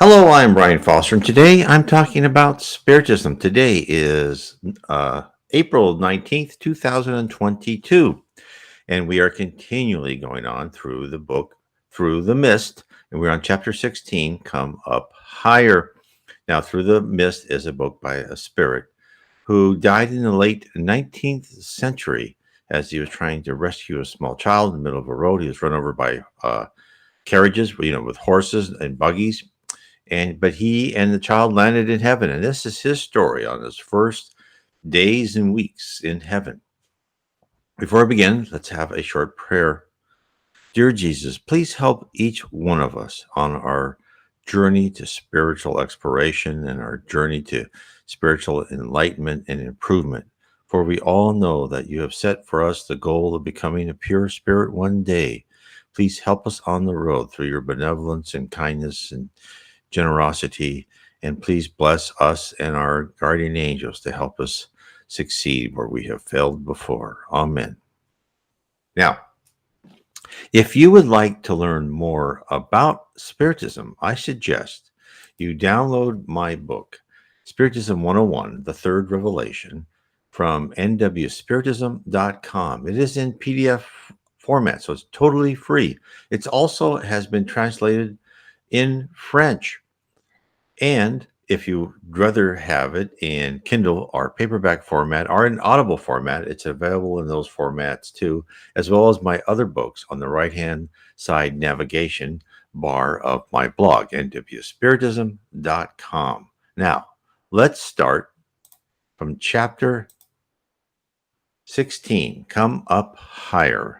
Hello, I'm Brian Foster, and today I'm talking about Spiritism. Today is April 19th, 2022, and we are continually going on through the book, Through the Mist, and we're on chapter 16, Come Up Higher. Now, Through the Mist is a book by a spirit who died in the late 19th century as he was trying to rescue a small child in the middle of a road. He was run over by carriages, with horses and buggies, but he and the child landed in heaven, and this is his story on his first days and weeks in heaven. Before I begin, let's have a short prayer. Dear Jesus, please help each one of us on our journey to spiritual exploration and our journey to spiritual enlightenment and improvement. For we all know that you have set for us the goal of becoming a pure spirit one day. Please help us on the road through your benevolence and kindness and generosity, and please bless us and our guardian angels to help us succeed where we have failed before. Amen. Now, if you would like to learn more about Spiritism, I suggest you download my book, Spiritism 101, The Third Revelation, from nwspiritism.com. It is in PDF format, so it's totally free. It also has been translated in French. And if you'd rather have it in Kindle or paperback format or in Audible format, it's available in those formats too, as well as my other books on the right-hand side navigation bar of my blog, nwspiritism.com. Now, let's start from chapter 16, Come Up Higher.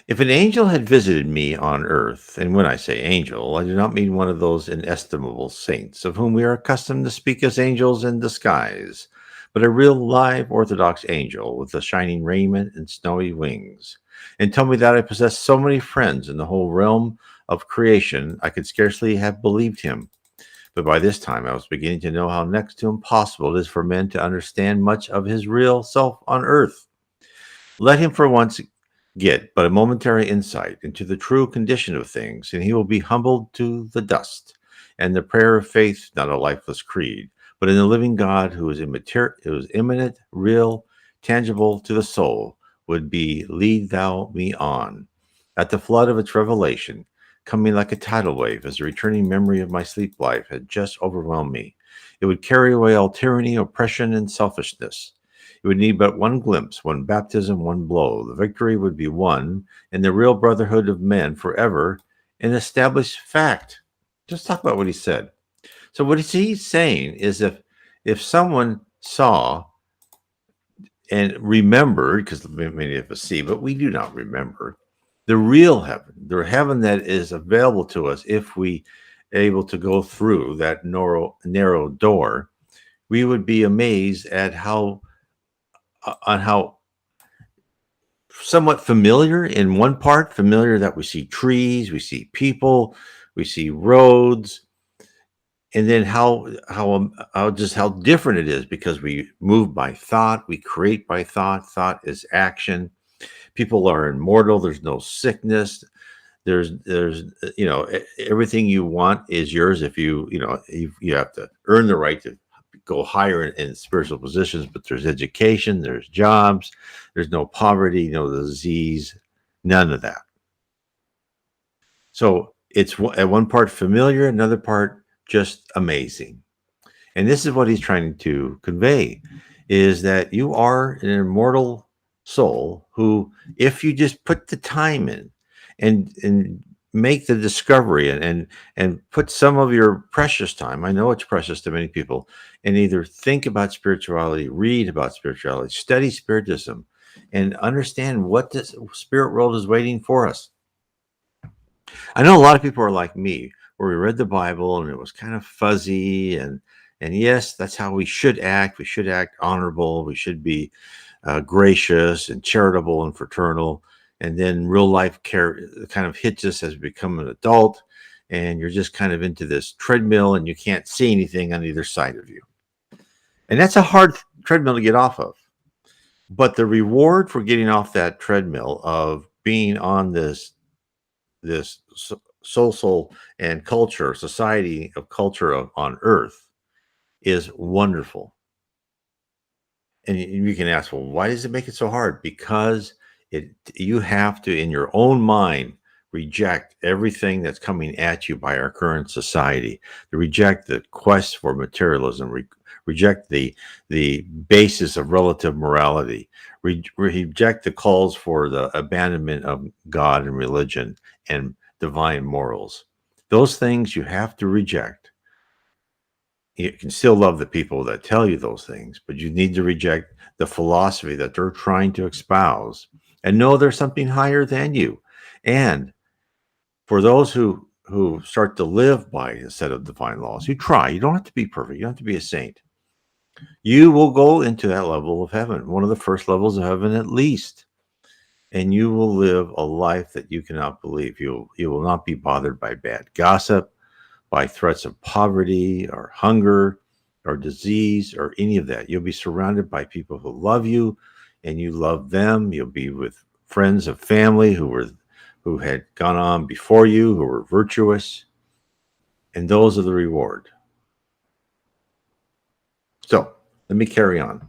If an angel had visited me on earth, and when I say angel, I do not mean one of those inestimable saints of whom we are accustomed to speak as angels in disguise, but a real live Orthodox angel with a shining raiment and snowy wings, and tell me that I possess so many friends in the whole realm of creation, I could scarcely have believed him. But by this time I was beginning to know how next to impossible it is for men to understand much of his real self on earth. Let him for once get but a momentary insight into the true condition of things, and he will be humbled to the dust. And the prayer of faith, not a lifeless creed, but in the living God who is immanent, real, tangible to the soul, would be, lead thou me on. At the flood of its revelation, coming like a tidal wave as a returning memory of my sleep life had just overwhelmed me, it would carry away all tyranny, oppression, and selfishness. It would need but one glimpse, one baptism, one blow. The victory would be won, and the real brotherhood of men forever an established fact. Just talk about what he said. So what he's saying is if someone saw and remembered, because many of us see, but we do not remember, the real heaven, the heaven that is available to us if we are able to go through that narrow door, we would be amazed at how somewhat familiar in one part, familiar that we see trees, we see people, we see roads, and then how different it is because we move by thought, we create by thought. Thought is action. People are immortal. There's no sickness. There's everything you want is yours if you have to earn the right to go higher in spiritual positions, but there's education, there's jobs, there's no poverty, no disease, none of that. So it's at one part familiar, another part just amazing. And this is what he's trying to convey, is that you are an immortal soul who, if you just put the time in and make the discovery and put some of your precious time, I know it's precious to many people, and either think about spirituality, read about spirituality, study spiritism, and understand what this spirit world is waiting for us. I know a lot of people are like me, where we read the Bible and it was kind of fuzzy, and yes, that's how we should act. We should act honorable. We should be gracious and charitable and fraternal. And then real life care kind of hits us as we become an adult, and you're just kind of into this treadmill, and you can't see anything on either side of you. And that's a hard treadmill to get off of. But the reward for getting off that treadmill of being on this social and culture society of culture on earth is wonderful. And you can ask, well, why does it make it so hard? Because you have to, in your own mind, reject everything that's coming at you by our current society. To reject the quest for materialism, reject the basis of relative morality, reject the calls for the abandonment of God and religion and divine morals. Those things you have to reject. You can still love the people that tell you those things, but you need to reject the philosophy that they're trying to espouse and know there's something higher than you. And for those who start to live by a set of divine laws, you try. You don't have to be perfect. You don't have to be a saint. You will go into that level of heaven, one of the first levels of heaven at least. And you will live a life that you cannot believe. You will not be bothered by bad gossip, by threats of poverty or hunger or disease or any of that. You'll be surrounded by people who love you and you love them. You'll be with friends of family who had gone on before you, who were virtuous, and those are the reward. So let me carry on.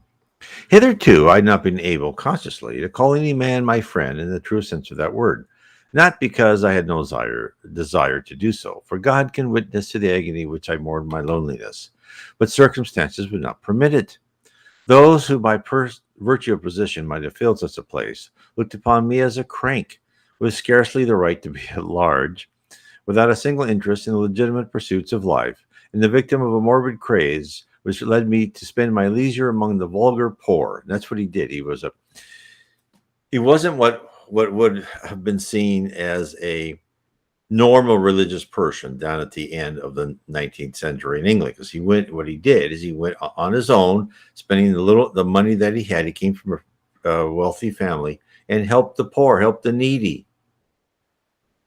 Hitherto, I had not been able consciously to call any man my friend in the true sense of that word, not because I had no desire to do so, for God can witness to the agony which I mourned my loneliness, but circumstances would not permit it. Those who by virtue of position might have filled such a place looked upon me as a crank, with scarcely the right to be at large, without a single interest in the legitimate pursuits of life, and the victim of a morbid craze which led me to spend my leisure among the vulgar poor. And that's what he did. He wasn't what would have been seen as a normal religious person down at the end of the 19th century in England. Because what he did is he went on his own, spending the money that he had. He came from a wealthy family and helped the poor, helped the needy.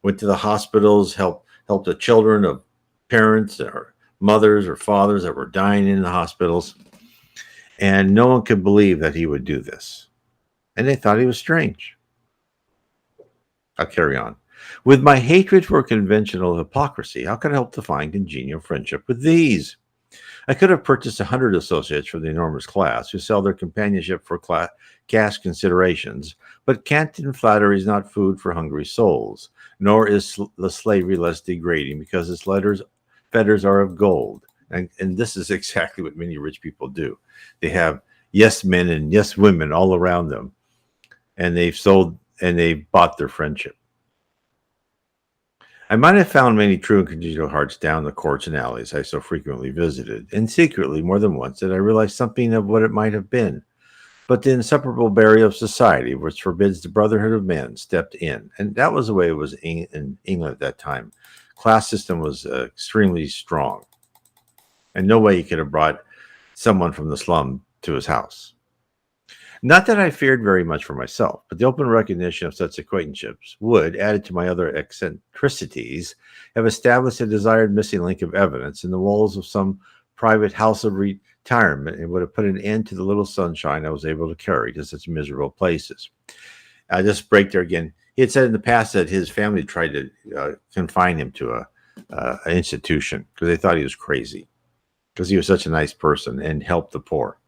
Went to the hospitals, helped the children of parents or mothers or fathers that were dying in the hospitals. And no one could believe that he would do this. And they thought he was strange. I'll carry on. With my hatred for conventional hypocrisy, how could I hope to find congenial friendship with these? I could have purchased 100 associates from the enormous class who sell their companionship for cash considerations, but cant and flattery is not food for hungry souls, nor is the slavery less degrading because its fetters are of gold. And this is exactly what many rich people do. They have yes men and yes women all around them, and they've bought their friendship. I might have found many true and congenial hearts down the courts and alleys I so frequently visited, and secretly, more than once, did I realize something of what it might have been. But the inseparable barrier of society, which forbids the brotherhood of men, stepped in. And that was the way it was in England at that time. Class system was extremely strong. And no way he could have brought someone from the slum to his house. Not that I feared very much for myself, but the open recognition of such acquaintanceships would, added to my other eccentricities, have established a desired missing link of evidence in the walls of some private house of retirement and would have put an end to the little sunshine I was able to carry to such miserable places. I just break there again. He had said in the past that his family tried to confine him to an institution because they thought he was crazy because he was such a nice person and helped the poor.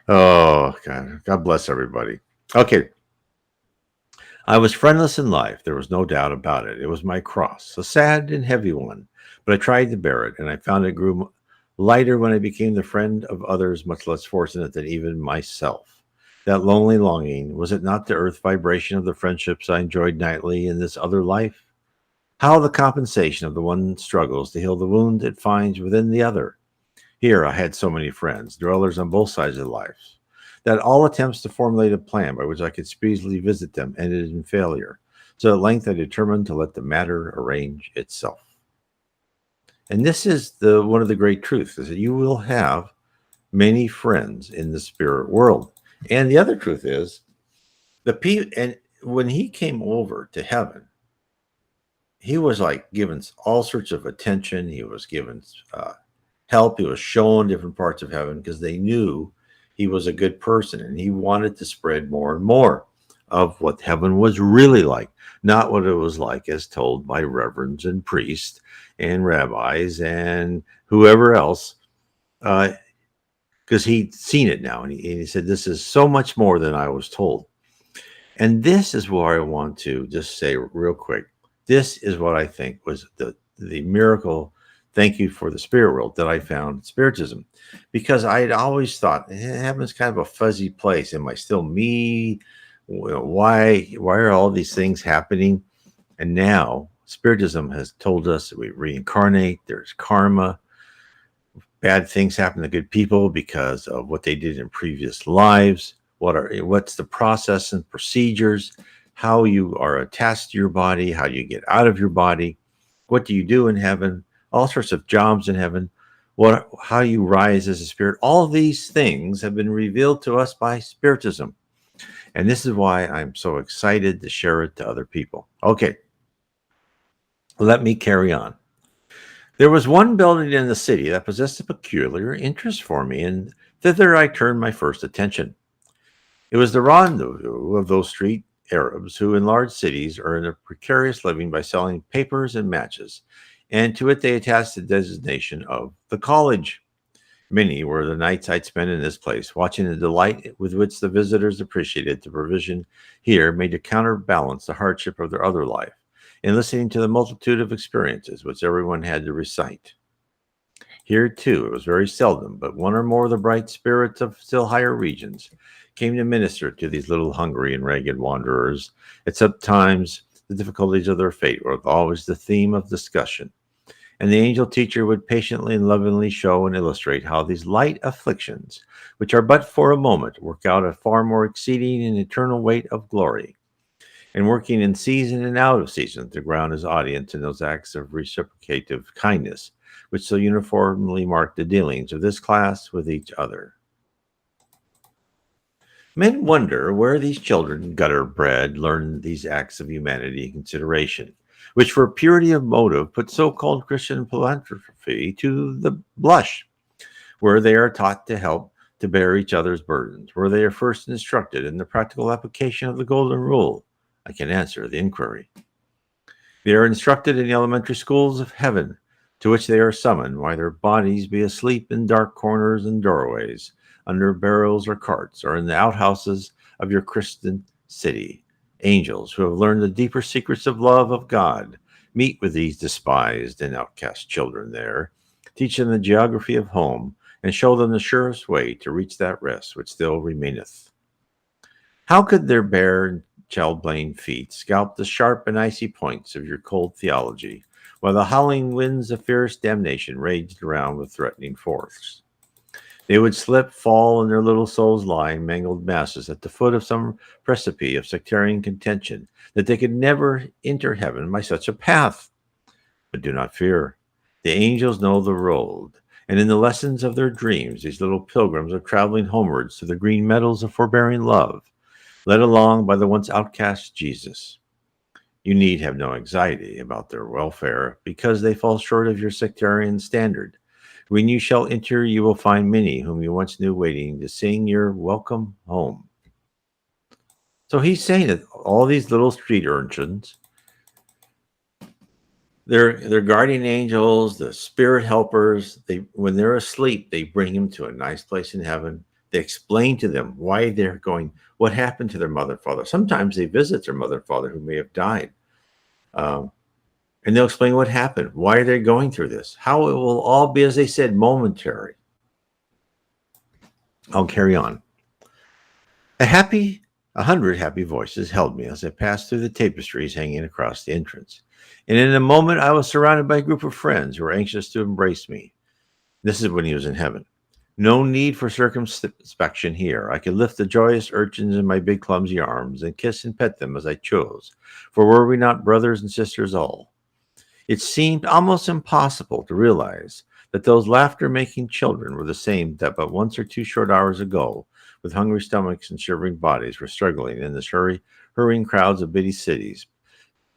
Oh, God bless everybody. Okay. I was friendless in life. There was no doubt about it. It was my cross, a sad and heavy one, but I tried to bear it, and I found it grew lighter when I became the friend of others much less fortunate than even myself. That lonely longing, was it not the earth vibration of the friendships I enjoyed nightly in this other life? How the compensation of the one struggles to heal the wound it finds within the other. Here I had so many friends, dwellers on both sides of life, that all attempts to formulate a plan by which I could speedily visit them ended in failure. So at length I determined to let the matter arrange itself. And this is one of the great truths, is that you will have many friends in the spirit world. And the other truth is and when he came over to heaven, he was like given all sorts of attention. He was given help. He was shown different parts of heaven because they knew he was a good person, and he wanted to spread more and more of what heaven was really like, not what it was like as told by reverends and priests and rabbis and whoever else, because he'd seen it now, and he said, "This is so much more than I was told." And this is where I want to just say real quick. This is what I think was the miracle. Thank you for the spirit world that I found in Spiritism, because I had always thought heaven's kind of a fuzzy place. Am I still me? Why are all these things happening? And now Spiritism has told us that we reincarnate. There's karma. Bad things happen to good people because of what they did in previous lives. What's the process and procedures? How you are attached to your body? How you get out of your body? What do you do in heaven? All sorts of jobs in heaven. How you rise as a spirit? All of these things have been revealed to us by Spiritism, and this is why I'm so excited to share it to other people. Okay, let me carry on. There was one building in the city that possessed a peculiar interest for me, and thither I turned my first attention. It was the rendezvous of those street Arabs who, in large cities, earn a precarious living by selling papers and matches, and to it they attached the designation of the college. Many were the nights I'd spent in this place, watching the delight with which the visitors appreciated the provision here made to counterbalance the hardship of their other life, and listening to the multitude of experiences which everyone had to recite. Here, too, it was very seldom, but one or more of the bright spirits of still higher regions came to minister to these little hungry and ragged wanderers, except times the difficulties of their fate were always the theme of discussion, and the angel teacher would patiently and lovingly show and illustrate how these light afflictions, which are but for a moment, work out a far more exceeding and eternal weight of glory, and working in season and out of season to ground his audience in those acts of reciprocative kindness which so uniformly mark the dealings of this class with each other. Men wonder where these children, gutter bred, learn these acts of humanity and consideration, which for purity of motive put so called Christian philanthropy to the blush, where they are taught to help to bear each other's burdens, where they are first instructed in the practical application of the golden rule. I can answer the inquiry. They are instructed in the elementary schools of heaven, to which they are summoned, while their bodies be asleep in dark corners and doorways, under barrels or carts, or in the outhouses of your Christian city. Angels who have learned the deeper secrets of love of God meet with these despised and outcast children there, teach them the geography of home, and show them the surest way to reach that rest which still remaineth. How could their bare childblain feet scalp the sharp and icy points of your cold theology, while the howling winds of fierce damnation raged around with threatening force? They would slip, fall, and their little souls lie in mangled masses at the foot of some precipice of sectarian contention, that they could never enter heaven by such a path. But do not fear. The angels know the road, and in the lessons of their dreams, these little pilgrims are traveling homewards to the green meadows of forbearing love, led along by the once outcast Jesus. You need have no anxiety about their welfare, because they fall short of your sectarian standard. When you shall enter, you will find many whom you once knew waiting to sing your welcome home. So he's saying that all these little street urchins, they're guardian angels, the spirit helpers. They, when they're asleep, they bring them to a nice place in heaven. They explain to them why they're going, what happened to their mother and father. Sometimes they visit their mother and father who may have died. And they'll explain what happened. Why are they going through this? How it will all be, as they said, momentary. I'll carry on. A hundred happy voices held me as I passed through the tapestries hanging across the entrance. And in a moment, I was surrounded by a group of friends who were anxious to embrace me. This is when he was in heaven. No need for circumspection here. I could lift the joyous urchins in my big clumsy arms and kiss and pet them as I chose. For were we not brothers and sisters all? It seemed almost impossible to realize that those laughter-making children were the same that but once or two short hours ago, with hungry stomachs and shivering bodies, were struggling in the hurrying crowds of busy cities,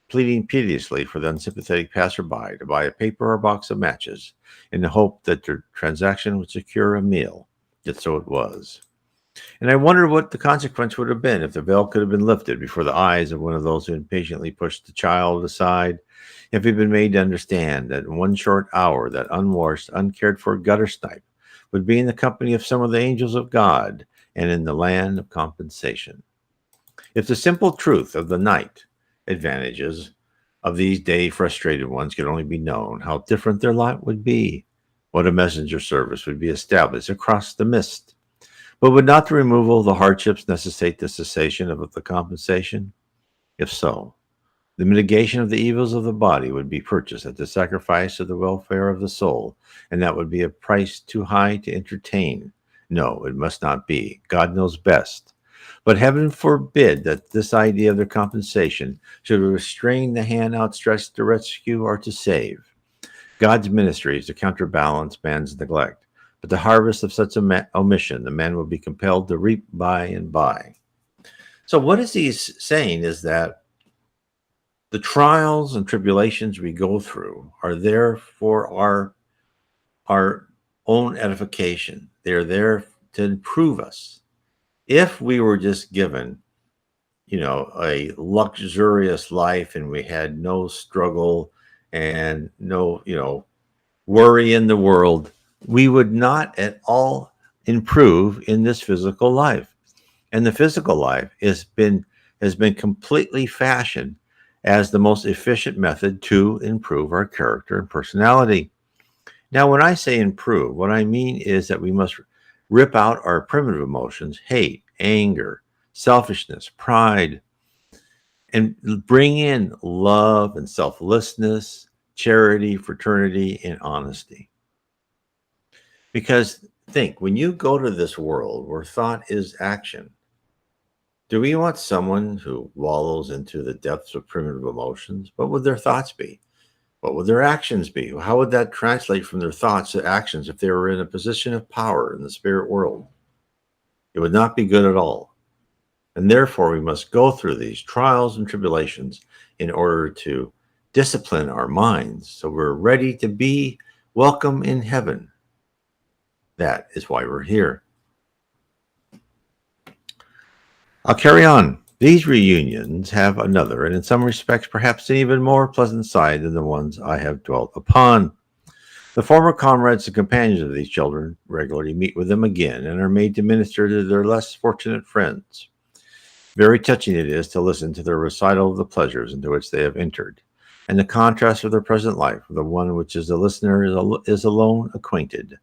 pleading piteously for the unsympathetic passerby to buy a paper or box of matches in the hope that their transaction would secure a meal. Yet so it was. And I wondered what the consequence would have been if the veil could have been lifted before the eyes of one of those who impatiently pushed the child aside, if he'd been made to understand that in one short hour that unwashed, uncared for gutter snipe would be in the company of some of the angels of God and in the land of compensation. If the simple truth of the night advantages of these day frustrated ones could only be known, how different their lot would be. What a messenger service would be established across the mist. But would not the removal of the hardships necessitate the cessation of the compensation? If so, the mitigation of the evils of the body would be purchased at the sacrifice of the welfare of the soul, and that would be a price too high to entertain. No, it must not be. God knows best. But heaven forbid that this idea of their compensation should restrain the hand outstretched to rescue or to save. God's ministry is to counterbalance man's neglect, but the harvest of such omission the man will be compelled to reap by and by. So, what is he saying is that the trials and tribulations we go through are there for our own edification. They're there to improve us. If we were just given, a luxurious life and we had no struggle and no, worry in the world, we would not at all improve in this physical life. And the physical life has been completely fashioned as the most efficient method to improve our character and personality. Now, when I say improve, what I mean is that we must rip out our primitive emotions, hate, anger, selfishness, pride, and bring in love and selflessness, charity, fraternity, and honesty. Because think, when you go to this world where thought is action, do we want someone who wallows into the depths of primitive emotions? What would their thoughts be? What would their actions be? How would that translate from their thoughts to actions if they were in a position of power in the spirit world? It would not be good at all. And therefore, we must go through these trials and tribulations in order to discipline our minds so we're ready to be welcome in heaven. That is why we're here. I'll carry on. These reunions have another, and in some respects, perhaps an even more pleasant side than the ones I have dwelt upon. The former comrades and companions of these children regularly meet with them again and are made to minister to their less fortunate friends. Very touching it is to listen to their recital of the pleasures into which they have entered, and the contrast of their present life with the one which is the listener is alone acquainted.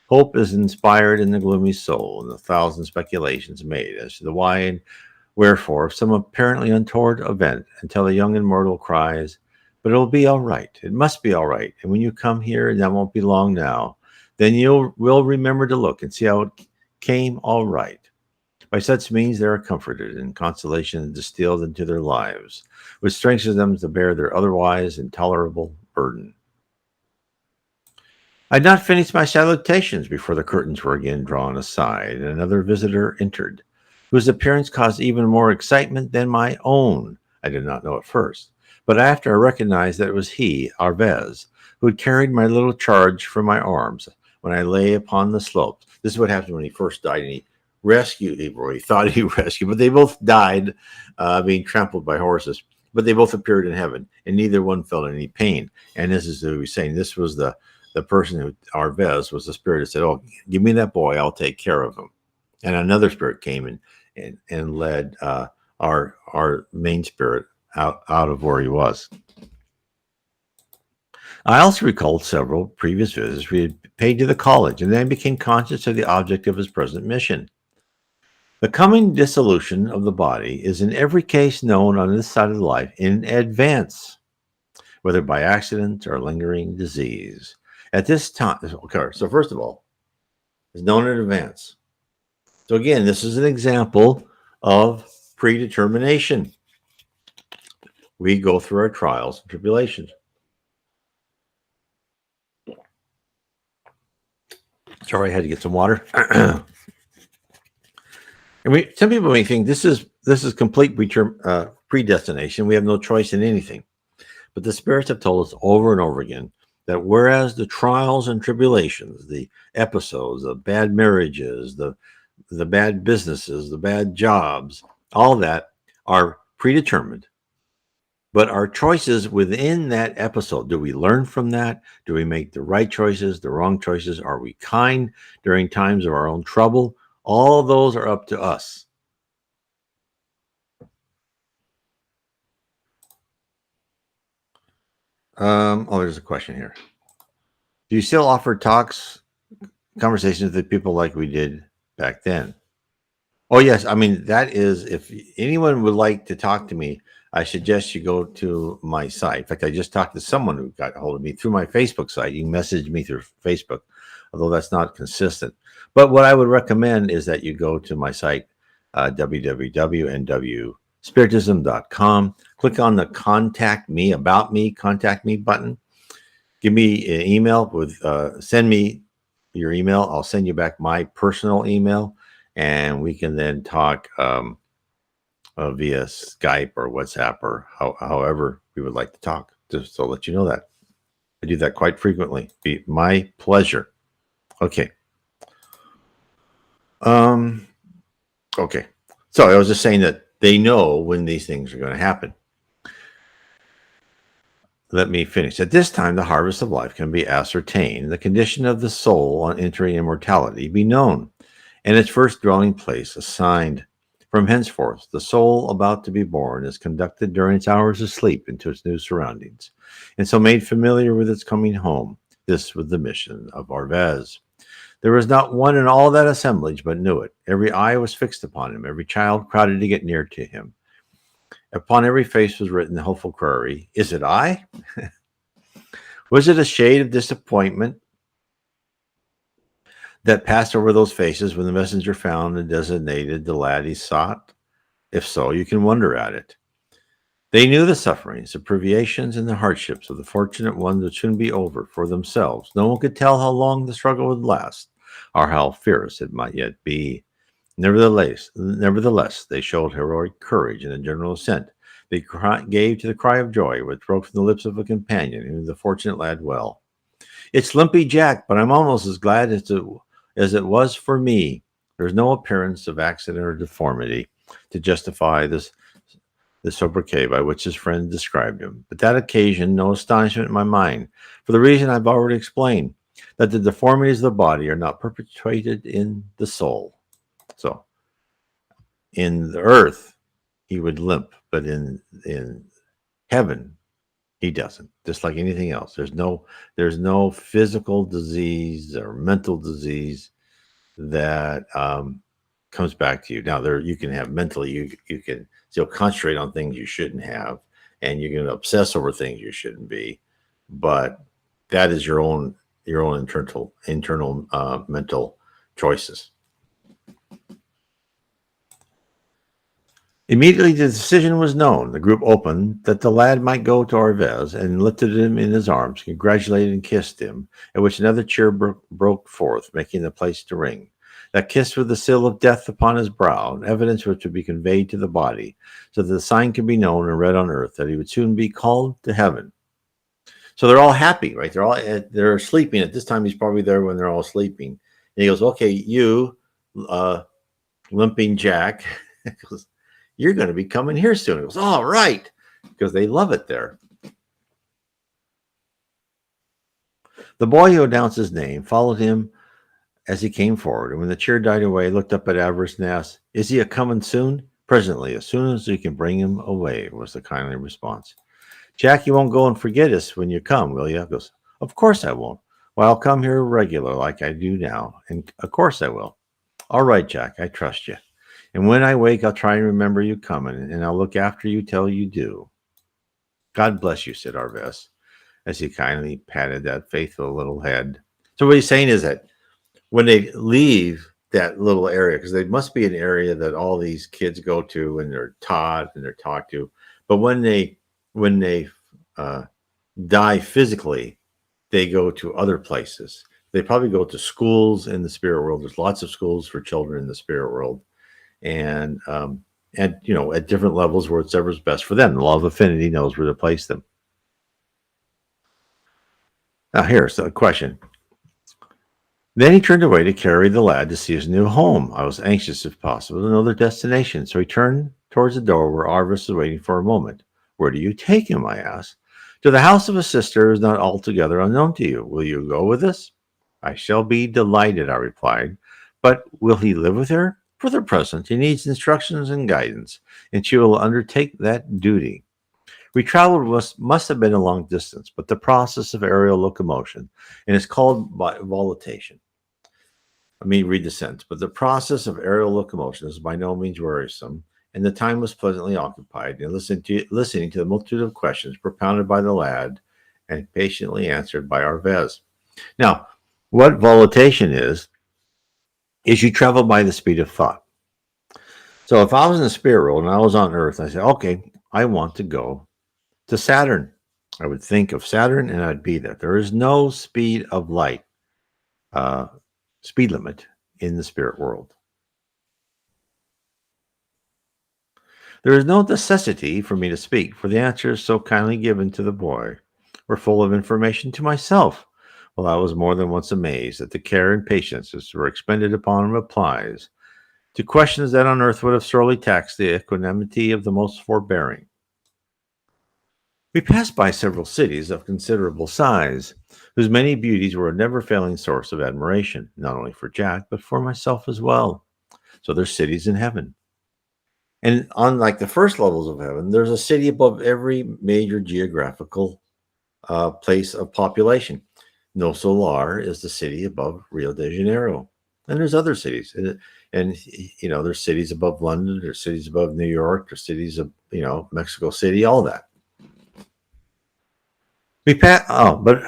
Hope is inspired in the gloomy soul, and a thousand speculations made as to the why and wherefore of some apparently untoward event, until the young immortal cries, "But it'll be all right. It must be all right. And when you come here, and that won't be long now, then will remember to look and see how it came all right." By such means they are comforted, and consolation is distilled into their lives, which strengthens them to bear their otherwise intolerable burden. I had not finished my salutations before the curtains were again drawn aside, and another visitor entered, whose appearance caused even more excitement than my own. I did not know at first, but after I recognized that it was he, Arvez, who had carried my little charge from my arms when I lay upon the slopes. This is what happened when he first died, and he rescued people. He thought he rescued, but they both died being trampled by horses. But they both appeared in heaven, and neither one felt any pain. And this is who he's saying. This was the person who, Arvez, was the spirit that said, "Oh, give me that boy, I'll take care of him." And another spirit came and led our main spirit out of where he was. I also recalled several previous visits we had paid to the college, and then became conscious of the object of his present mission. The coming dissolution of the body is in every case known on this side of life in advance, whether by accident or lingering disease. At this time, okay, so first of all, it's known in advance. So again, this is an example of predetermination. We go through our trials and tribulations. Sorry, I had to get some water. And some people may think this is complete predestination. We have no choice in anything. But the spirits have told us over and over again that whereas the trials and tribulations, the episodes, the bad marriages, the the bad businesses, the bad jobs, all that are predetermined. But our choices within that episode, do we learn from that? Do we make the right choices, the wrong choices? Are we kind during times of our own trouble? All those are up to us. There's a question here. Do you still offer talks, conversations with people like we did back then? Oh, yes. I mean, that is, if anyone would like to talk to me, I suggest you go to my site. In fact, I just talked to someone who got a hold of me through my Facebook site. You can message me through Facebook, although that's not consistent. But what I would recommend is that you go to my site, www.spiritism.com. Click on the contact me, about me, contact me button. Give me an email with, send me your email. I'll send you back my personal email, and we can then talk via Skype or WhatsApp or however we would like to talk. Just to let you know that I do that quite frequently. Be my pleasure. Okay. Okay. So I was just saying that they know when these things are going to happen. Let me finish. At this time, the harvest of life can be ascertained, the condition of the soul on entering immortality be known, and its first dwelling place assigned. From henceforth, the soul about to be born is conducted during its hours of sleep into its new surroundings, and so made familiar with its coming home. This was the mission of Arvez. There was not one in all that assemblage but knew it. Every eye was fixed upon him, every child crowded to get near to him. Upon every face was written the hopeful query, "Is it I?" Was it a shade of disappointment that passed over those faces when the messenger found and designated the lad he sought? If so, you can wonder at it. They knew the sufferings, the privations, and the hardships of the fortunate ones would soon be over for themselves. No one could tell how long the struggle would last, or how fierce it might yet be. Nevertheless, they showed heroic courage in the general assent. They gave to the cry of joy which broke from the lips of a companion who knew the fortunate lad well. "It's Limpy Jack, but I'm almost as glad as it was for me." There's no appearance of accident or deformity to justify the sobriquet by which his friend described him. But that occasioned no astonishment in my mind, for the reason I've already explained, that the deformities of the body are not perpetuated in the soul. So, in the earth, he would limp, but in heaven, he doesn't. Just like anything else, there's no physical disease or mental disease that comes back to you. Now, there you can have mentally, you can still concentrate on things you shouldn't have, and you can obsess over things you shouldn't be, but that is your own internal mental choices. Immediately the decision was known, the group opened that the lad might go to Arvez, and lifted him in his arms, congratulated and kissed him, at which another cheer broke forth, making the place to ring. That kiss was the seal of death upon his brow, an evidence which would be conveyed to the body, so that the sign could be known and read on earth that he would soon be called to heaven. So they're all happy, right? They're sleeping at this time. He's probably there when they're all sleeping, and he goes, "Okay, you, uh, limping Jack." He goes, "You're going to be coming here soon." He goes, "All right," because they love it there. The boy who announced his name followed him as he came forward, and when the cheer died away, looked up at Avarice and asked, "Is he a coming soon?" "Presently, as soon as we can bring him away," was the kindly response. "Jack, you won't go and forget us when you come, will you?" He goes, "Of course I won't. Well, I'll come here regular like I do now, and of course I will." "All right, Jack, I trust you. And when I wake, I'll try and remember you coming, and I'll look after you till you do." "God bless you," said Arvez, as he kindly patted that faithful little head. So what he's saying is that when they leave that little area, because there must be an area that all these kids go to and they're taught and they're talked to, but when they uh, die physically, they go to other places. They probably go to schools in the spirit world. There's lots of schools for children in the spirit world, and at different levels, where it's ever best for them. The law of affinity knows where to place them. Now, here's a question: Then he turned away to carry the lad to see his new home. I was anxious, if possible, to know their destination, so he turned towards the door where Arvis was waiting for a moment. Where do you take him? I asked. To the house of a sister who is not altogether unknown to you. Will you go with us? I shall be delighted, I replied. But will he live with her? For the present, he needs instructions and guidance, and she will undertake that duty. We traveled must have been a long distance, but the process of aerial locomotion, and it's called volitation. Let me read the sentence. But the process of aerial locomotion is by no means wearisome, and the time was pleasantly occupied in listening to the multitude of questions propounded by the lad and patiently answered by Arvez. Now, what volitation is you travel by the speed of thought. So if I was in the spirit world and I was on Earth, I say, okay, I want to go to Saturn. I would think of Saturn and I'd be there. There is no speed of light, uh, speed limit in the spirit world. There is no necessity for me to speak, for the answers so kindly given to the boy were full of information to myself, while I was more than once amazed at the care and patience which were expended upon replies to questions that on earth would have sorely taxed the equanimity of the most forbearing. We passed by several cities of considerable size, whose many beauties were a never failing source of admiration, not only for Jack, but for myself as well. So there's cities in heaven. And on like the first levels of heaven, there's a city above every major geographical place of population. No Solar is the city above Rio de Janeiro. And there's other cities. And there's cities above London, there's cities above New York, there's cities of, Mexico City, all that. But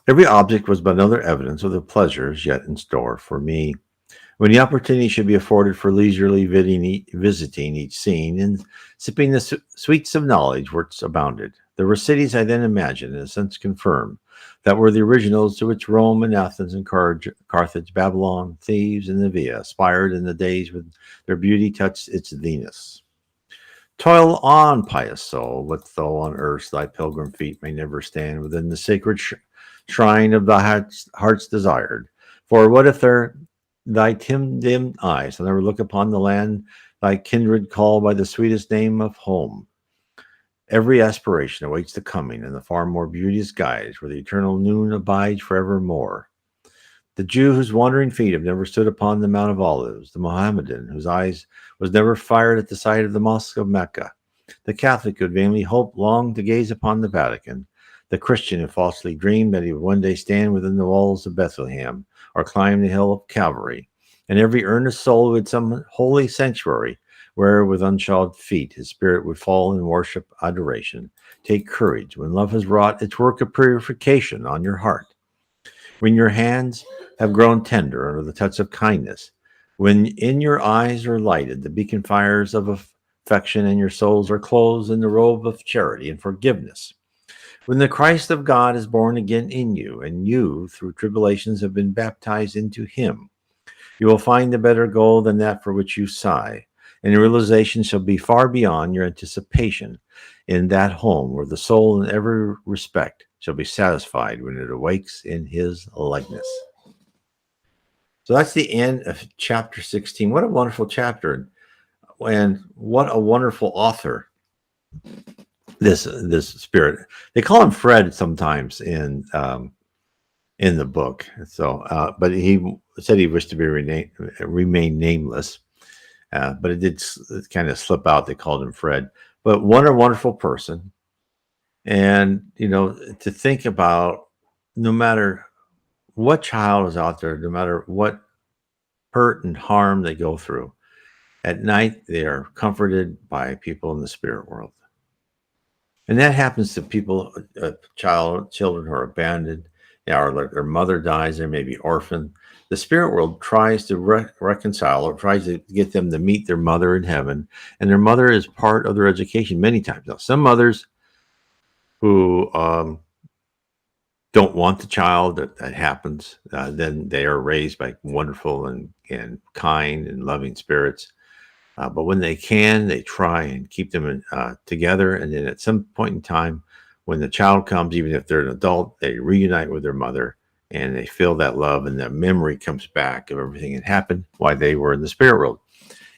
every object was but another evidence of the pleasures yet in store for me. When the opportunity should be afforded for leisurely visiting each scene and sipping the sweets of knowledge which abounded, there were cities I then imagined, and since confirmed, that were the originals to which Rome and Athens and Carthage, Babylon, Thebes, and Nivea aspired in the days when their beauty touched its zenith. Toil on, pious soul, what though on earth thy pilgrim feet may never stand within the sacred shrine of thy heart's desired? For what if thy dim eyes will never look upon the land thy kindred call by the sweetest name of home? Every aspiration awaits the coming and the far more beauteous guise where the eternal noon abides forevermore. The Jew whose wandering feet have never stood upon the Mount of Olives, the Mohammedan whose eyes was never fired at the sight of the Mosque of Mecca, the Catholic who had vainly hoped long to gaze upon the Vatican, the Christian who falsely dreamed that he would one day stand within the walls of Bethlehem or climb the hill of Calvary, and every earnest soul who had some holy sanctuary where with unshod feet his spirit would fall in worship adoration. Take courage when love has wrought its work of purification on your heart, when your hands have grown tender under the touch of kindness, when in your eyes are lighted the beacon fires of affection and your souls are clothed in the robe of charity and forgiveness, when the Christ of God is born again in you, and you, through tribulations, have been baptized into him, you will find a better goal than that for which you sigh, and your realization shall be far beyond your anticipation in that home where the soul in every respect shall be satisfied when it awakes in his likeness. So that's the end of chapter 16. What a wonderful chapter, and what a wonderful author this spirit. They call him Fred sometimes in the book. So, but he said he wished to be remain nameless. But it did kind of slip out. They called him Fred. But what a wonderful person. And, to think about, no matter what child is out there, no matter what hurt and harm they go through, at night they are comforted by people in the spirit world. And that happens to people, children who are abandoned, or their mother dies, they may be orphaned. The spirit world tries to reconcile, or tries to get them to meet their mother in heaven, and their mother is part of their education many times. Now, some mothers who don't want the child, that happens, then they are raised by wonderful and kind and loving spirits. But when they can, they try and keep them together. And then at some point in time, when the child comes, even if they're an adult, they reunite with their mother and they feel that love, and that memory comes back of everything that happened while they were in the spirit world.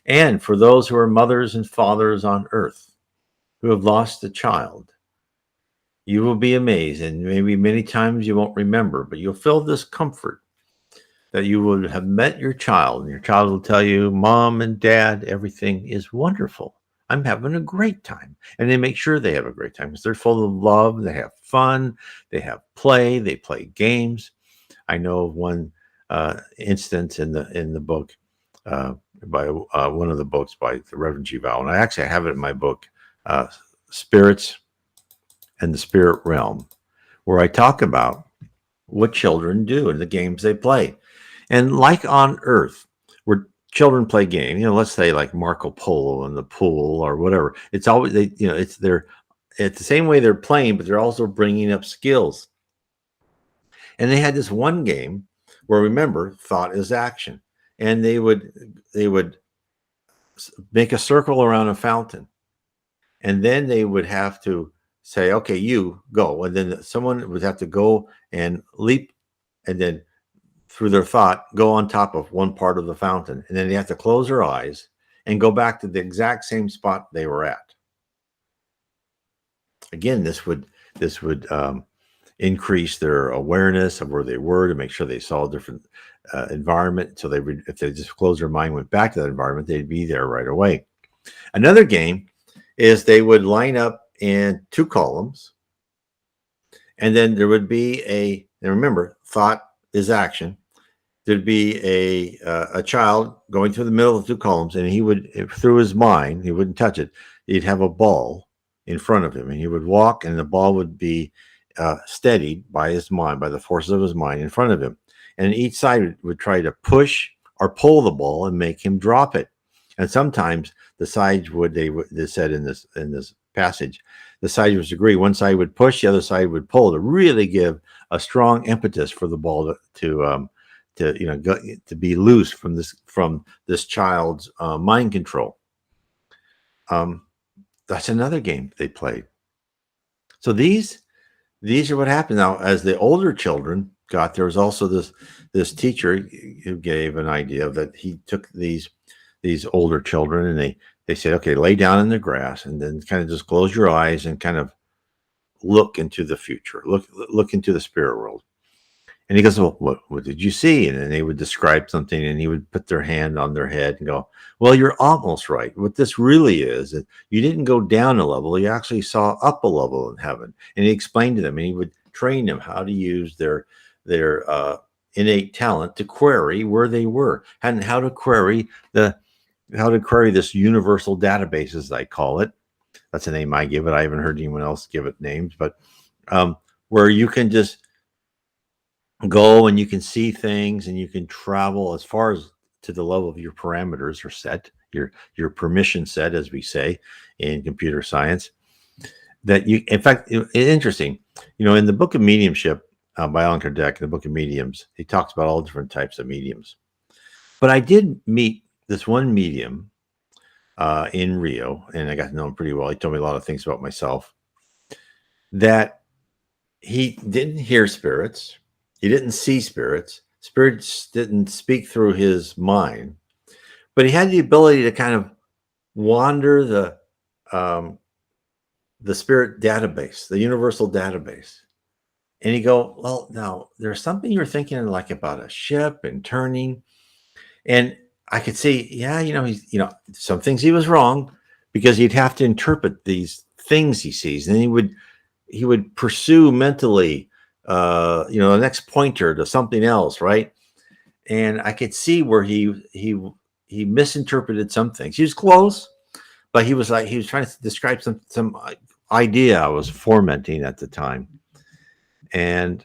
And for those who are mothers and fathers on earth who have lost a child, you will be amazed, and maybe many times you won't remember, but you'll feel this comfort that you would have met your child, and your child will tell you, Mom and Dad, everything is wonderful. I'm having a great time. And they make sure they have a great time because they're full of love, they have fun, they have play, they play games. I know of one instance in the book uh, by one of the books by the Reverend G. Val, and I actually have it in my book, Spirits and the Spirit Realm, where I talk about what children do and the games they play. And like on Earth, where children play games, let's say like Marco Polo in the pool or whatever. It's always it's the same way they're playing, but they're also bringing up skills. And they had this one game where, remember, thought is action, and they would make a circle around a fountain, and then they would have to say, "Okay, you go," and then someone would have to go and leap, and then through their thought, go on top of one part of the fountain, and then they have to close their eyes and go back to the exact same spot they were at. Again, this would increase their awareness of where they were to make sure they saw a different environment. So if they just closed their mind, went back to that environment, they'd be there right away. Another game is they would line up in two columns, and then there would be and remember, thought is action. There'd be a child going through the middle of the two columns, and he would, through his mind, he wouldn't touch it. He'd have a ball in front of him, and he would walk, and the ball would be steadied by his mind, by the forces of his mind in front of him. And each side would try to push or pull the ball and make him drop it. And sometimes the sides they said in this passage, the sides would agree. One side would push, the other side would pull to really give a strong impetus for the ball to be loose from this child's mind control. That's another game they played. So these are what happened. Now, as the older children got, there was also this teacher who gave an idea that he took these older children, and they said, okay, lay down in the grass, and then kind of just close your eyes and kind of look into the future, look into the spirit world. And he goes, well, what did you see? And then they would describe something, and he would put their hand on their head and go, well, you're almost right. What this really is, you didn't go down a level. You actually saw up a level in heaven. And he explained to them, and he would train them how to use their innate talent to query where they were, and how to query this universal database, as I call it. That's a name I give it. I haven't heard anyone else give it names, but where you can just go and you can see things, and you can travel as far as to the level of your parameters are set, your permission set, as we say in computer science. That you, in fact, it's interesting. In the book of mediumship by Allan Kardec, in the book of mediums, he talks about all different types of mediums. But I did meet this one medium in Rio, and I got to know him pretty well. He told me a lot of things about myself. That he didn't hear spirits. He didn't see spirits. Spirits didn't speak through his mind, but he had the ability to kind of wander the spirit database, the universal database. And he'd go, well, now there's something you're thinking like about a ship and turning. And I could see, yeah, he's, some things he was wrong, because he'd have to interpret these things he sees. And he would pursue mentally the next pointer to something else, right? And I could see where he misinterpreted some things. He was close, but he was trying to describe some idea I was fomenting at the time. And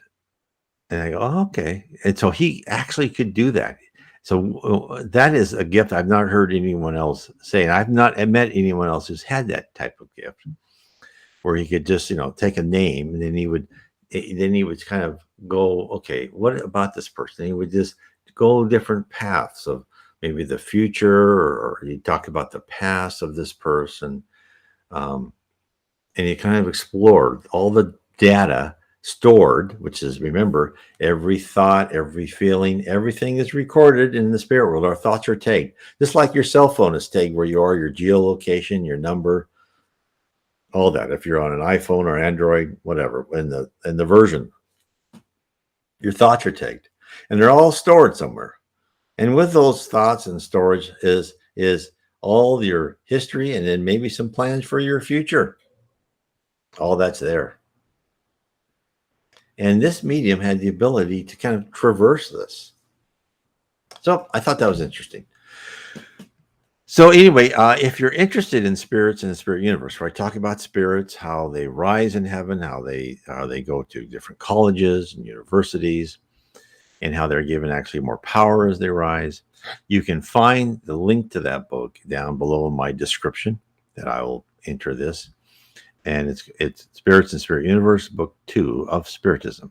I go, oh, okay. And so he actually could do that. So that is a gift I've not heard anyone else say. And I've not met anyone else who's had that type of gift, where he could just, take a name, and then he would kind of go, okay, what about this person? He would just go different paths of maybe the future, or he talked about the past of this person. And he kind of explored all the data stored, which is, remember, every thought, every feeling, everything is recorded in the spirit world. Our thoughts are tagged, just like your cell phone is tagged where you are, your geolocation, your number, all that. If you're on an iPhone or Android, whatever, in the version, your thoughts are tagged, and they're all stored somewhere. And with those thoughts and storage is all your history, and then maybe some plans for your future. All that's there. And this medium had the ability to kind of traverse this. So I thought that was interesting. So anyway, if you're interested in spirits and the spirit universe, right? Talk about spirits, how they rise in heaven, how they go to different colleges and universities, and how they're given actually more power as they rise. You can find the link to that book down below in my description that I will enter this. And it's Spirits and Spirit Universe, Book 2 of Spiritism.